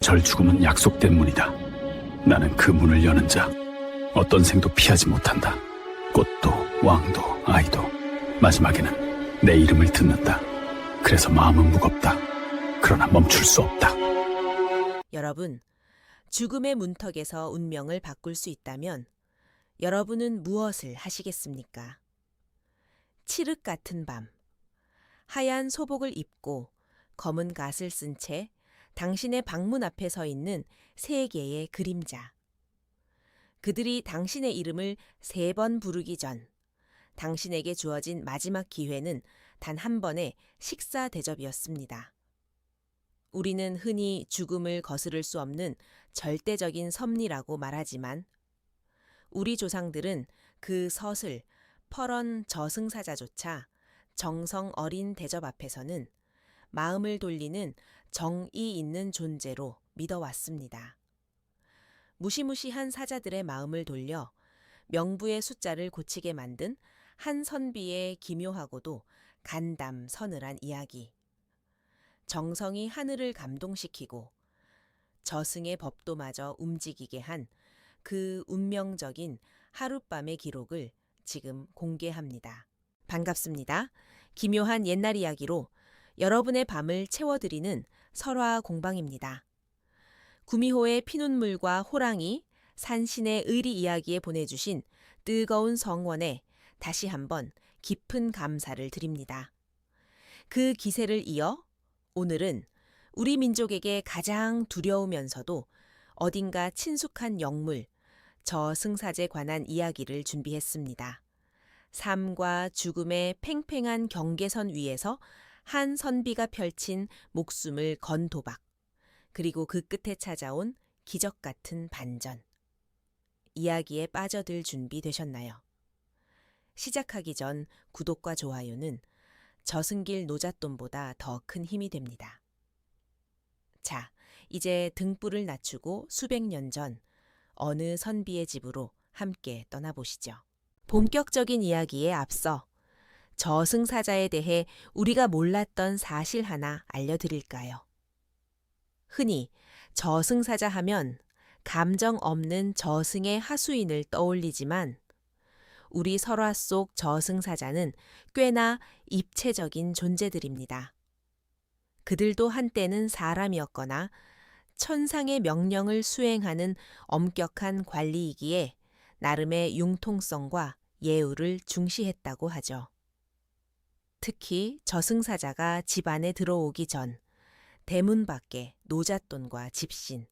절 죽음은 약속된 문이다. 나는 그 문을 여는 자. 어떤 생도 피하지 못한다. 꽃도 왕도 아이도 마지막에는 내 이름을 듣는다. 그래서 마음은 무겁다. 그러나 멈출 수 없다. 여러분, 죽음의 문턱에서 운명을 바꿀 수 있다면 여러분은 무엇을 하시겠습니까? 칠흑 같은 밤, 하얀 소복을 입고 검은 갓을 쓴 채 당신의 방문 앞에 서 있는 세 개의 그림자. 그들이 당신의 이름을 3번 부르기 전 당신에게 주어진 마지막 기회는 단 한 번의 식사 대접이었습니다. 우리는 흔히 죽음을 거스를 수 없는 절대적인 섭리라고 말하지만 우리 조상들은 그 서슬, 펄언 저승사자조차 정성 어린 대접 앞에서는 마음을 돌리는 정이 있는 존재로 믿어왔습니다. 무시무시한 사자들의 마음을 돌려 명부의 숫자를 고치게 만든 한 선비의 기묘하고도 간담 서늘한 이야기. 정성이 하늘을 감동시키고 저승의 법도마저 움직이게 한 그 운명적인 하룻밤의 기록을 지금 공개합니다. 반갑습니다. 기묘한 옛날 이야기로 여러분의 밤을 채워드리는 설화 공방입니다. 구미호의 피눈물과 호랑이, 산신의 의리 이야기에 보내주신 뜨거운 성원에 다시 한번 깊은 감사를 드립니다. 그 기세를 이어 오늘은 우리 민족에게 가장 두려우면서도 어딘가 친숙한 영물, 저승사자에 관한 이야기를 준비했습니다. 삶과 죽음의 팽팽한 경계선 위에서 한 선비가 펼친 목숨을 건 도박, 그리고 그 끝에 찾아온 기적 같은 반전. 이야기에 빠져들 준비 되셨나요? 시작하기 전 구독과 좋아요는 저승길 노잣돈보다 더 큰 힘이 됩니다. 자, 이제 등불을 낮추고 수백 년 전 어느 선비의 집으로 함께 떠나보시죠. 본격적인 이야기에 앞서 저승사자에 대해 우리가 몰랐던 사실 하나 알려드릴까요? 흔히 저승사자 하면 감정 없는 저승의 하수인을 떠올리지만 우리 설화 속 저승사자는 꽤나 입체적인 존재들입니다. 그들도 한때는 사람이었거나 천상의 명령을 수행하는 엄격한 관리이기에 나름의 융통성과 예우를 중시했다고 하죠. 특히 저승사자가 집 안에 들어오기 전 대문 밖에 노잣돈과 집신,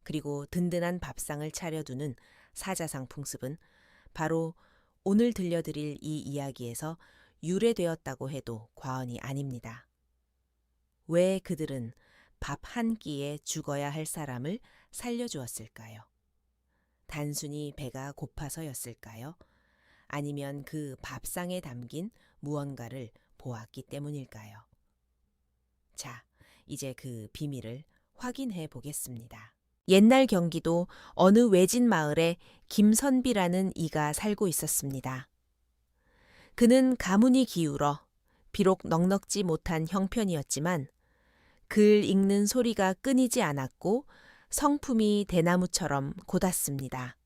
그리고 든든한 밥상을 차려두는 사자상 풍습은 바로 오늘 들려드릴 이 이야기에서 유래되었다고 해도 과언이 아닙니다. 왜 그들은 밥 한 끼에 죽어야 할 사람을 살려주었을까요? 단순히 배가 고파서였을까요? 아니면 그 밥상에 담긴 무언가를 보았기 때문일까요? 자, 이제 그 비밀을 확인해 보겠습니다. 옛날 경기도 어느 외진 마을에 김선비라는 이가 살고 있었습니다. 그는 가문이 기울어 비록 넉넉지 못한 형편이었지만 글 읽는 소리가 끊이지 않았고 성품이 대나무처럼 곧았습니다.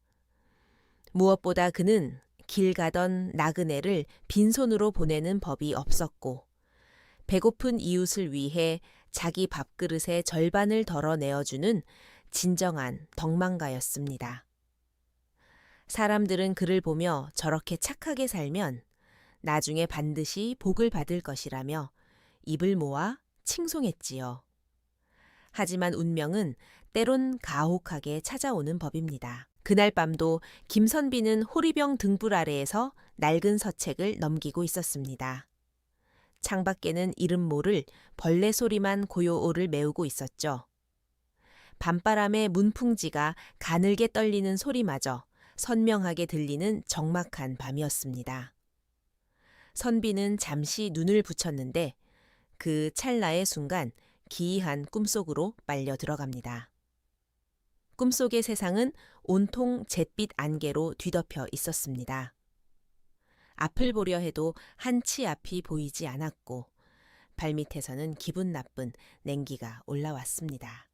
무엇보다 그는 길 가던 나그네를 빈손으로 보내는 법이 없었고 배고픈 이웃을 위해 자기 밥그릇의 절반을 덜어내어주는 진정한 덕망가였습니다. 사람들은 그를 보며 저렇게 착하게 살면 나중에 반드시 복을 받을 것이라며 입을 모아 칭송했지요. 하지만 운명은 때론 가혹하게 찾아오는 법입니다. 그날 밤도 김선비는 호리병 등불 아래에서 낡은 서책을 넘기고 있었습니다. 창밖에는 이름 모를 벌레 소리만 고요오를 메우고 있었죠. 밤바람에 문풍지가 가늘게 떨리는 소리마저 선명하게 들리는 적막한 밤이었습니다. 선비는 잠시 눈을 붙였는데 그 찰나의 순간 기이한 꿈속으로 빨려 들어갑니다. 꿈속의 세상은 온통 잿빛 안개로 뒤덮여 있었습니다. 앞을 보려 해도 한치 앞이 보이지 않았고 발밑에서는 기분 나쁜 냉기가 올라왔습니다.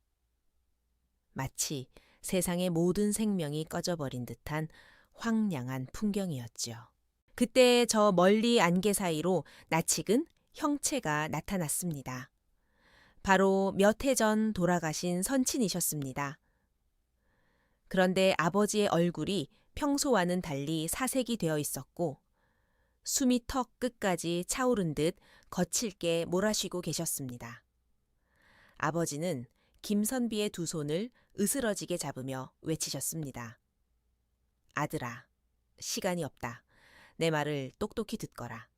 마치 세상의 모든 생명이 꺼져버린 듯한 황량한 풍경이었지요. 그때 저 멀리 안개 사이로 낯익은 형체가 나타났습니다. 바로 몇 해 전 돌아가신 선친이셨습니다. 그런데 아버지의 얼굴이 평소와는 달리 사색이 되어 있었고 숨이 턱 끝까지 차오른 듯 거칠게 몰아쉬고 계셨습니다. 아버지는 김선비의 두 손을 으스러지게 잡으며 외치셨습니다. 아들아, 시간이 없다. 내 말을 똑똑히 듣거라.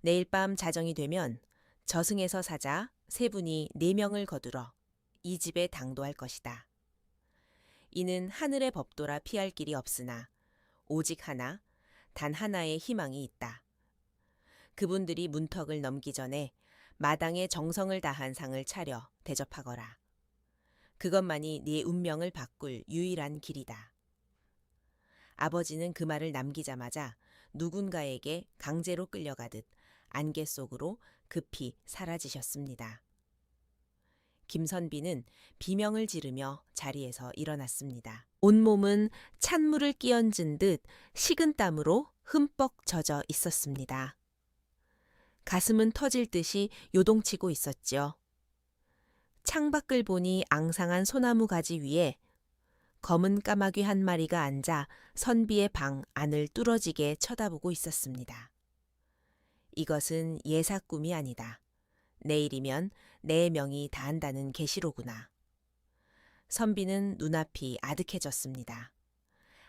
내일 밤 자정이 되면 저승에서 사자 세 분이 4명을 거두러 이 집에 당도할 것이다. 이는 하늘의 법도라 피할 길이 없으나 오직 하나, 단 하나의 희망이 있다. 그분들이 문턱을 넘기 전에 마당에 정성을 다한 상을 차려 대접하거라. 그것만이 네 운명을 바꿀 유일한 길이다. 아버지는 그 말을 남기자마자 누군가에게 강제로 끌려가듯 안개 속으로 급히 사라지셨습니다. 김선비는 비명을 지르며 자리에서 일어났습니다. 온몸은 찬물을 끼얹은 듯 식은 땀으로 흠뻑 젖어 있었습니다. 가슴은 터질 듯이 요동치고 있었지요. 창밖을 보니 앙상한 소나무 가지 위에 검은 까마귀 한 마리가 앉아 선비의 방 안을 뚫어지게 쳐다보고 있었습니다. 이것은 예사 꿈이 아니다. 내일이면 내 명이 다한다는 계시로구나. 선비는 눈앞이 아득해졌습니다.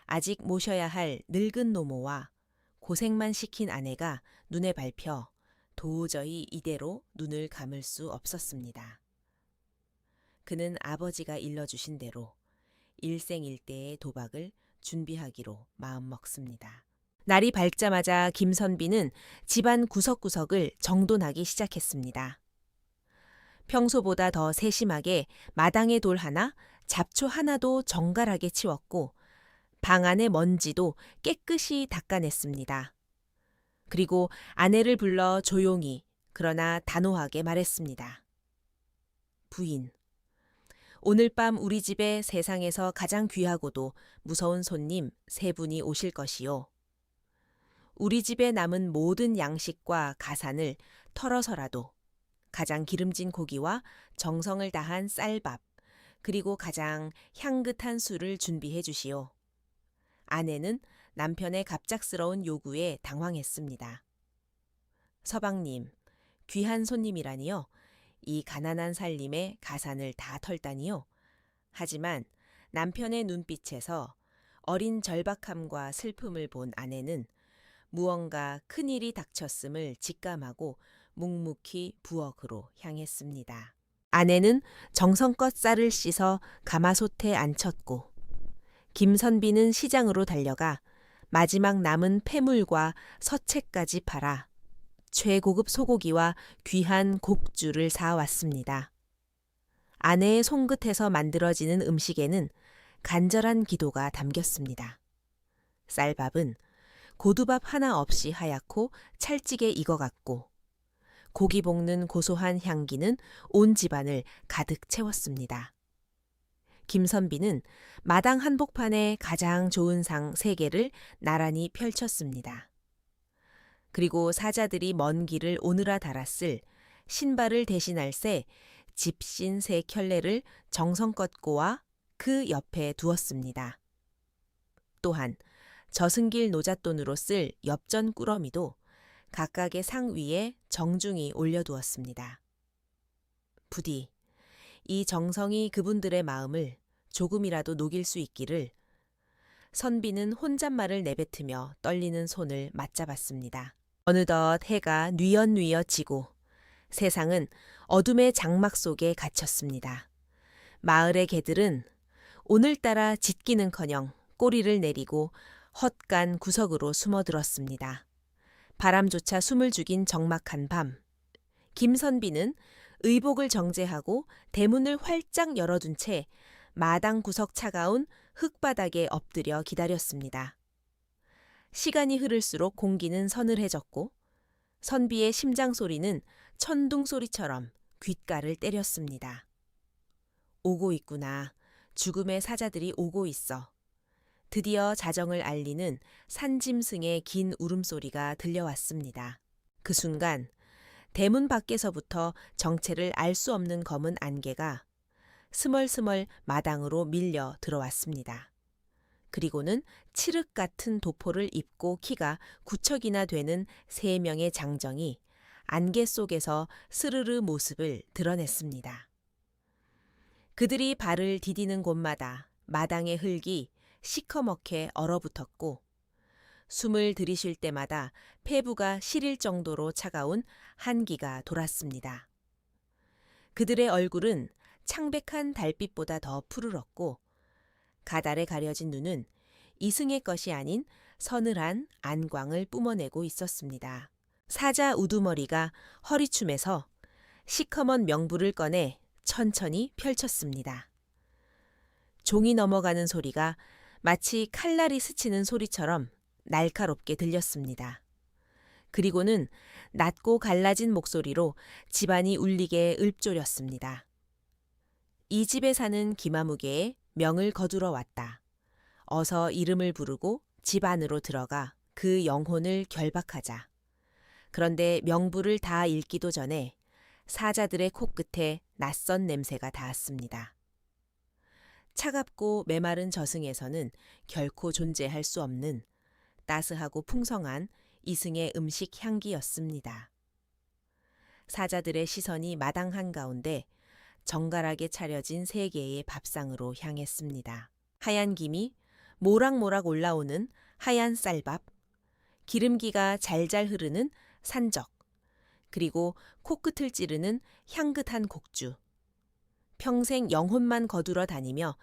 아직 모셔야 할 늙은 노모와 고생만 시킨 아내가 눈에 밟혀 도저히 이대로 눈을 감을 수 없었습니다. 그는 아버지가 일러주신 대로 일생일대의 도박을 준비하기로 마음먹습니다. 날이 밝자마자 김선비는 집안 구석구석을 정돈하기 시작했습니다. 평소보다 더 세심하게 마당의 돌 하나, 잡초 하나도 정갈하게 치웠고 방 안의 먼지도 깨끗이 닦아냈습니다. 그리고 아내를 불러 조용히 그러나 단호하게 말했습니다. 부인, 오늘 밤 우리 집에 세상에서 가장 귀하고도 무서운 손님 3분이 오실 것이요. 우리 집에 남은 모든 양식과 가산을 털어서라도 가장 기름진 고기와 정성을 다한 쌀밥, 그리고 가장 향긋한 술을 준비해 주시오. 아내는 남편의 갑작스러운 요구에 당황했습니다. 서방님, 귀한 손님이라니요. 이 가난한 살림에 가산을 다 털다니요. 하지만 남편의 눈빛에서 어린 절박함과 슬픔을 본 아내는 무언가 큰일이 닥쳤음을 직감하고 묵묵히 부엌으로 향했습니다. 아내는 정성껏 쌀을 씻어 가마솥에 앉혔고 김선비는 시장으로 달려가 마지막 남은 폐물과 서채까지 팔아 최고급 소고기와 귀한 곡주를 사왔습니다. 아내의 손끝에서 만들어지는 음식에는 간절한 기도가 담겼습니다. 쌀밥은 고두밥 하나 없이 하얗고 찰지게 익어갔고 고기 볶는 고소한 향기는 온 집안을 가득 채웠습니다. 김선비는 마당 한복판에 가장 좋은 상 3개를 나란히 펼쳤습니다. 그리고 사자들이 먼 길을 오늘아 달았을 신발을 대신할 새 집신 3켤레를 정성껏 꼬아 그 옆에 두었습니다. 또한 저승길 노잣돈으로 쓸 엽전 꾸러미도 각각의 상 위에 정중히 올려두었습니다. 부디 이 정성이 그분들의 마음을 조금이라도 녹일 수 있기를 선비는 혼잣말을 내뱉으며 떨리는 손을 맞잡았습니다. 어느덧 해가 뉘엿뉘엿 지고 세상은 어둠의 장막 속에 갇혔습니다. 마을의 개들은 오늘따라 짖기는커녕 꼬리를 내리고 헛간 구석으로 숨어들었습니다. 바람조차 숨을 죽인 적막한 밤, 김선비는 의복을 정제하고 대문을 활짝 열어둔 채 마당 구석 차가운 흙바닥에 엎드려 기다렸습니다. 시간이 흐를수록 공기는 서늘해졌고 선비의 심장 소리는 천둥 소리처럼 귓가를 때렸습니다. 오고 있구나. 죽음의 사자들이 오고 있어. 드디어 자정을 알리는 산짐승의 긴 울음소리가 들려왔습니다. 그 순간 대문 밖에서부터 정체를 알 수 없는 검은 안개가 스멀스멀 마당으로 밀려 들어왔습니다. 그리고는 칠흑 같은 도포를 입고 키가 9척이나 되는 3명의 장정이 안개 속에서 스르르 모습을 드러냈습니다. 그들이 발을 디디는 곳마다 마당의 흙이 시커멓게 얼어붙었고 숨을 들이쉴 때마다 폐부가 시릴 정도로 차가운 한기가 돌았습니다. 그들의 얼굴은 창백한 달빛보다 더 푸르렀고 가달에 가려진 눈은 이승의 것이 아닌 서늘한 안광을 뿜어내고 있었습니다. 사자 우두머리가 허리춤에서 시커먼 명부를 꺼내 천천히 펼쳤습니다. 종이 넘어가는 소리가 마치 칼날이 스치는 소리처럼 날카롭게 들렸습니다. 그리고는 낮고 갈라진 목소리로 집안이 울리게 읊조렸습니다. 이 집에 사는 기마무개의 명을 거두러 왔다. 어서 이름을 부르고 집 안으로 들어가 그 영혼을 결박하자. 그런데 명부를 다 읽기도 전에 사자들의 코끝에 낯선 냄새가 닿았습니다. 차갑고 메마른 저승에서는 결코 존재할 수 없는 따스하고 풍성한 이승의 음식 향기였습니다. 사자들의 시선이 마당 한가운데 정갈하게 차려진 3개의 밥상으로 향했습니다. 하얀 김이 모락모락 올라오는 하얀 쌀밥, 기름기가 잘잘 흐르는 산적, 그리고 코끝을 찌르는 향긋한 곡주. 평생 영혼만 거두러 다니며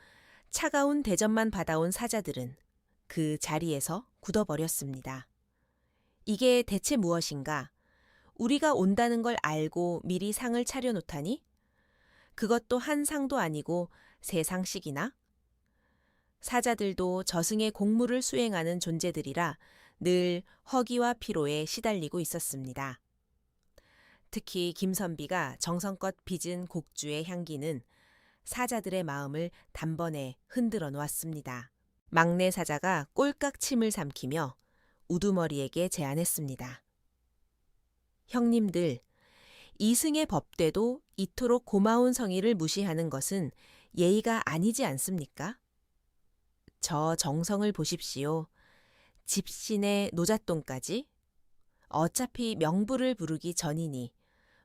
차가운 대접만 받아온 사자들은 그 자리에서 굳어버렸습니다. 이게 대체 무엇인가? 우리가 온다는 걸 알고 미리 상을 차려놓다니? 그것도 한 상도 아니고 3상씩이나? 사자들도 저승의 공무를 수행하는 존재들이라 늘 허기와 피로에 시달리고 있었습니다. 특히 김선비가 정성껏 빚은 곡주의 향기는 사자들의 마음을 단번에 흔들어 놓았습니다. 막내 사자가 꼴깍 침을 삼키며 우두머리에게 제안했습니다. 형님들, 이승의 법대도 이토록 고마운 성의를 무시하는 것은 예의가 아니지 않습니까? 저 정성을 보십시오. 집신의 노잣돈까지? 어차피 명부를 부르기 전이니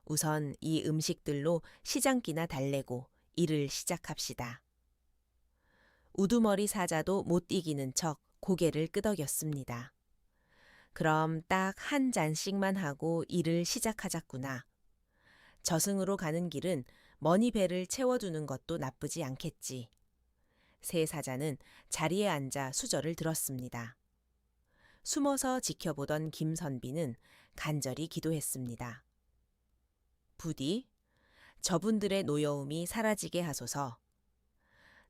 우선 이 음식들로 시장기나 달래고 일을 시작합시다. 우두머리 사자도 못 이기는 척 고개를 끄덕였습니다. 그럼 딱 한 잔씩만 하고 일을 시작하자꾸나. 저승으로 가는 길은 머니 배를 채워두는 것도 나쁘지 않겠지. 3 사자는 자리에 앉아 수저를 들었습니다. 숨어서 지켜보던 김선비는 간절히 기도했습니다. 부디 저분들의 노여움이 사라지게 하소서.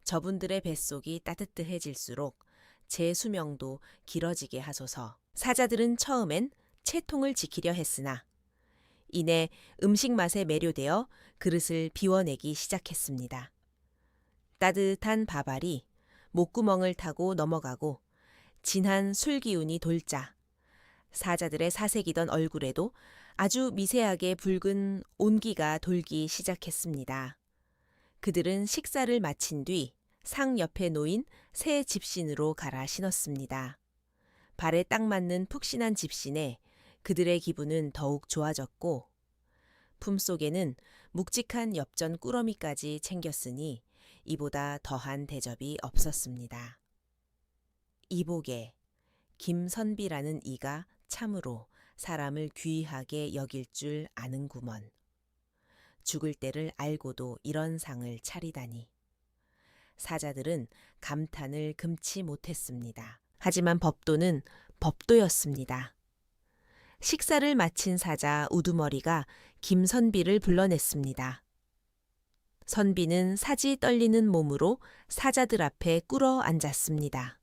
저분들의 뱃속이 따뜻해질수록 제 수명도 길어지게 하소서. 사자들은 처음엔 채통을 지키려 했으나 이내 음식 맛에 매료되어 그릇을 비워내기 시작했습니다. 따뜻한 밥알이 목구멍을 타고 넘어가고 진한 술 기운이 돌자 사자들의 사색이던 얼굴에도 아주 미세하게 붉은 온기가 돌기 시작했습니다. 그들은 식사를 마친 뒤 상 옆에 놓인 새 집신으로 갈아 신었습니다. 발에 딱 맞는 푹신한 집신에 그들의 기분은 더욱 좋아졌고 품속에는 묵직한 엽전 꾸러미까지 챙겼으니 이보다 더한 대접이 없었습니다. 이복에 김선비라는 이가 참으로 사람을 귀하게 여길 줄 아는구먼. 죽을 때를 알고도 이런 상을 차리다니. 사자들은 감탄을 금치 못했습니다. 하지만 법도는 법도였습니다. 식사를 마친 사자 우두머리가 김선비를 불러냈습니다. 선비는 사지 떨리는 몸으로 사자들 앞에 꿇어 앉았습니다.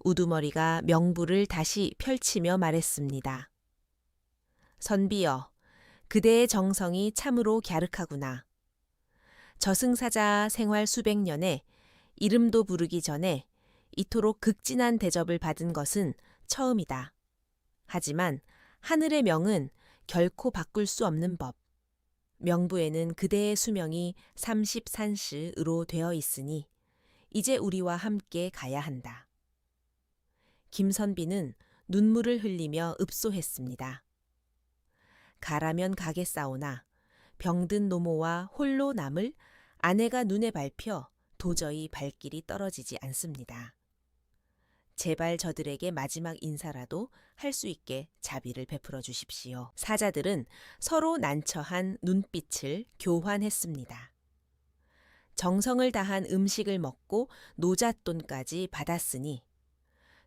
우두머리가 명부를 다시 펼치며 말했습니다. 선비여, 그대의 정성이 참으로 갸륵하구나. 저승사자 생활 수백 년에 이름도 부르기 전에 이토록 극진한 대접을 받은 것은 처음이다. 하지만 하늘의 명은 결코 바꿀 수 없는 법. 명부에는 그대의 수명이 30산시으로 되어 있으니 이제 우리와 함께 가야 한다. 김선비는 눈물을 흘리며 읍소했습니다. 가라면 가겠사오나 병든 노모와 홀로 남을 아내가 눈에 밟혀 도저히 발길이 떨어지지 않습니다. 제발 저들에게 마지막 인사라도 할 수 있게 자비를 베풀어 주십시오. 사자들은 서로 난처한 눈빛을 교환했습니다. 정성을 다한 음식을 먹고 노잣돈까지 받았으니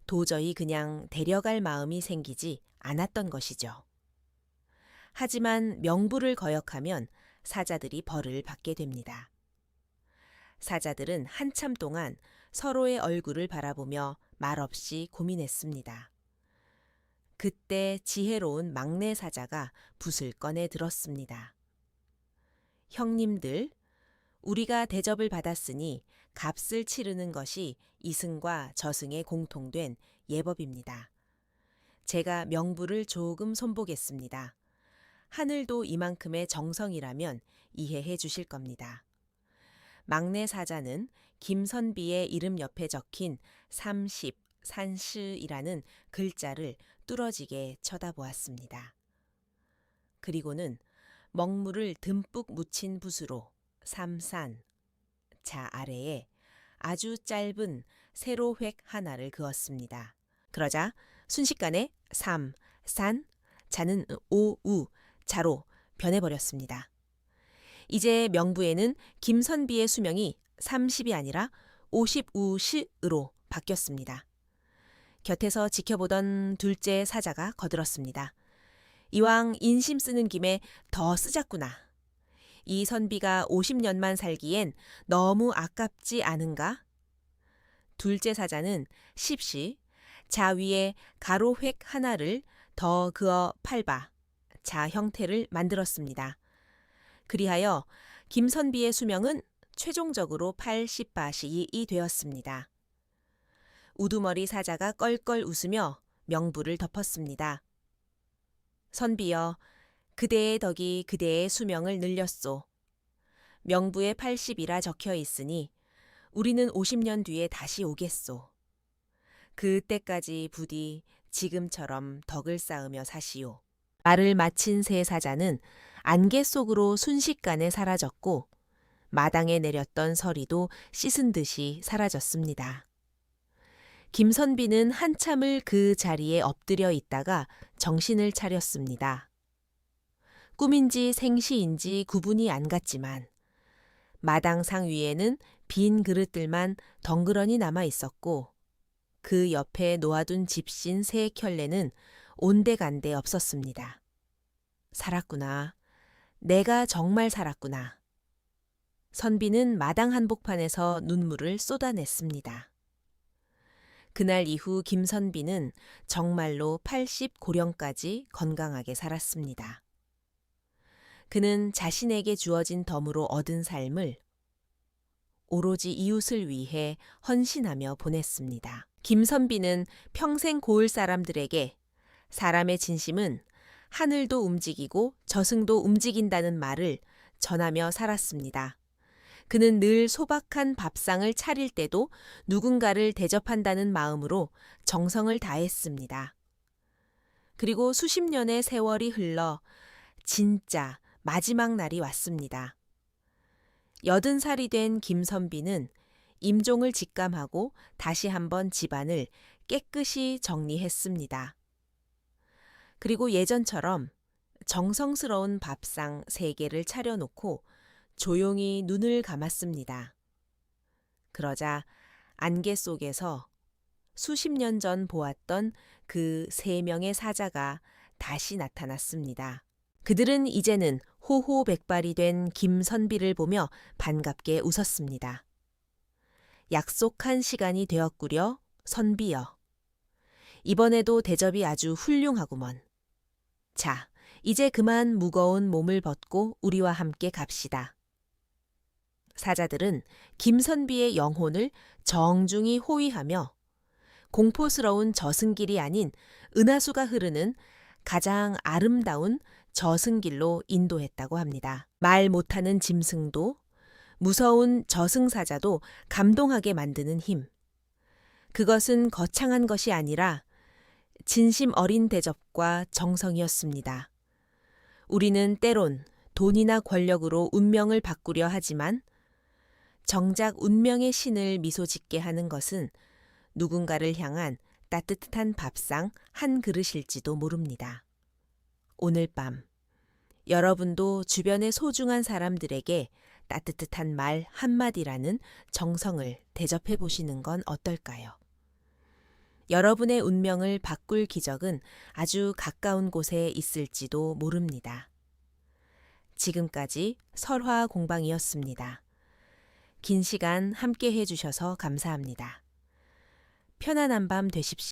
도저히 그냥 데려갈 마음이 생기지 않았던 것이죠. 하지만 명부를 거역하면 사자들이 벌을 받게 됩니다. 사자들은 한참 동안 서로의 얼굴을 바라보며 말없이 고민했습니다. 그때 지혜로운 막내 사자가 붓을 꺼내 들었습니다. 형님들, 우리가 대접을 받았으니 값을 치르는 것이 이승과 저승의 공통된 예법입니다. 제가 명부를 조금 손보겠습니다. 하늘도 이만큼의 정성이라면 이해해 주실 겁니다. 막내 사자는 김선비의 이름 옆에 적힌 30산시이라는 글자를 뚫어지게 쳐다보았습니다. 그리고는 먹물을 듬뿍 묻힌 붓으로 삼산, 자 아래에 아주 짧은 세로 획 하나를 그었습니다. 그러자 순식간에 삼, 산, 자는 오, 우, 자로 변해버렸습니다. 이제 명부에는 김선비의 수명이 30이 아니라 50우시으로 바뀌었습니다. 곁에서 지켜보던 둘째 사자가 거들었습니다. 이왕 인심 쓰는 김에 더 쓰자꾸나. 이 선비가 50년만 살기엔 너무 아깝지 않은가? 둘째 사자는 십시, 자 위에 가로 획 하나를 더 그어 팔바, 자 형태를 만들었습니다. 그리하여 김선비의 수명은 최종적으로 80바시이 되었습니다. 우두머리 사자가 껄껄 웃으며 명부를 덮었습니다. 선비여, 그대의 덕이 그대의 수명을 늘렸소. 명부에 80이라 적혀 있으니 우리는 50년 뒤에 다시 오겠소. 그때까지 부디 지금처럼 덕을 쌓으며 사시오. 말을 마친 새 사자는 안개 속으로 순식간에 사라졌고 마당에 내렸던 서리도 씻은 듯이 사라졌습니다. 김선비는 한참을 그 자리에 엎드려 있다가 정신을 차렸습니다. 꿈인지 생시인지 구분이 안 갔지만 마당상 위에는 빈 그릇들만 덩그러니 남아 있었고 그 옆에 놓아둔 집신 세 켤레는 온데간데 없었습니다. 살았구나. 내가 정말 살았구나. 선비는 마당 한복판에서 눈물을 쏟아냈습니다. 그날 이후 김선비는 정말로 80고령까지 건강하게 살았습니다. 그는 자신에게 주어진 덤으로 얻은 삶을 오로지 이웃을 위해 헌신하며 보냈습니다. 김선비는 평생 고을 사람들에게 사람의 진심은 하늘도 움직이고 저승도 움직인다는 말을 전하며 살았습니다. 그는 늘 소박한 밥상을 차릴 때도 누군가를 대접한다는 마음으로 정성을 다했습니다. 그리고 수십 년의 세월이 흘러 진짜 마지막 날이 왔습니다. 80살이 된 김선비는 임종을 직감하고 다시 한번 집안을 깨끗이 정리했습니다. 그리고 예전처럼 정성스러운 밥상 3개를 차려놓고 조용히 눈을 감았습니다. 그러자 안개 속에서 수십 년 전 보았던 그 3명의 사자가 다시 나타났습니다. 그들은 이제는 호호백발이 된 김선비를 보며 반갑게 웃었습니다. 약속한 시간이 되었구려, 선비여. 이번에도 대접이 아주 훌륭하구먼. 자, 이제 그만 무거운 몸을 벗고 우리와 함께 갑시다. 사자들은 김선비의 영혼을 정중히 호위하며 공포스러운 저승길이 아닌 은하수가 흐르는 가장 아름다운 저승길로 인도했다고 합니다. 말 못하는 짐승도 무서운 저승사자도 감동하게 만드는 힘. 그것은 거창한 것이 아니라 진심 어린 대접과 정성이었습니다. 우리는 때론 돈이나 권력으로 운명을 바꾸려 하지만 정작 운명의 신을 미소 짓게 하는 것은 누군가를 향한 따뜻한 밥상 한 그릇일지도 모릅니다. 오늘 밤 여러분도 주변의 소중한 사람들에게 따뜻한 말 한마디라는 정성을 대접해 보시는 건 어떨까요? 여러분의 운명을 바꿀 기적은 아주 가까운 곳에 있을지도 모릅니다. 지금까지 설화 공방이었습니다. 긴 시간 함께 해주셔서 감사합니다. 편안한 밤 되십시오.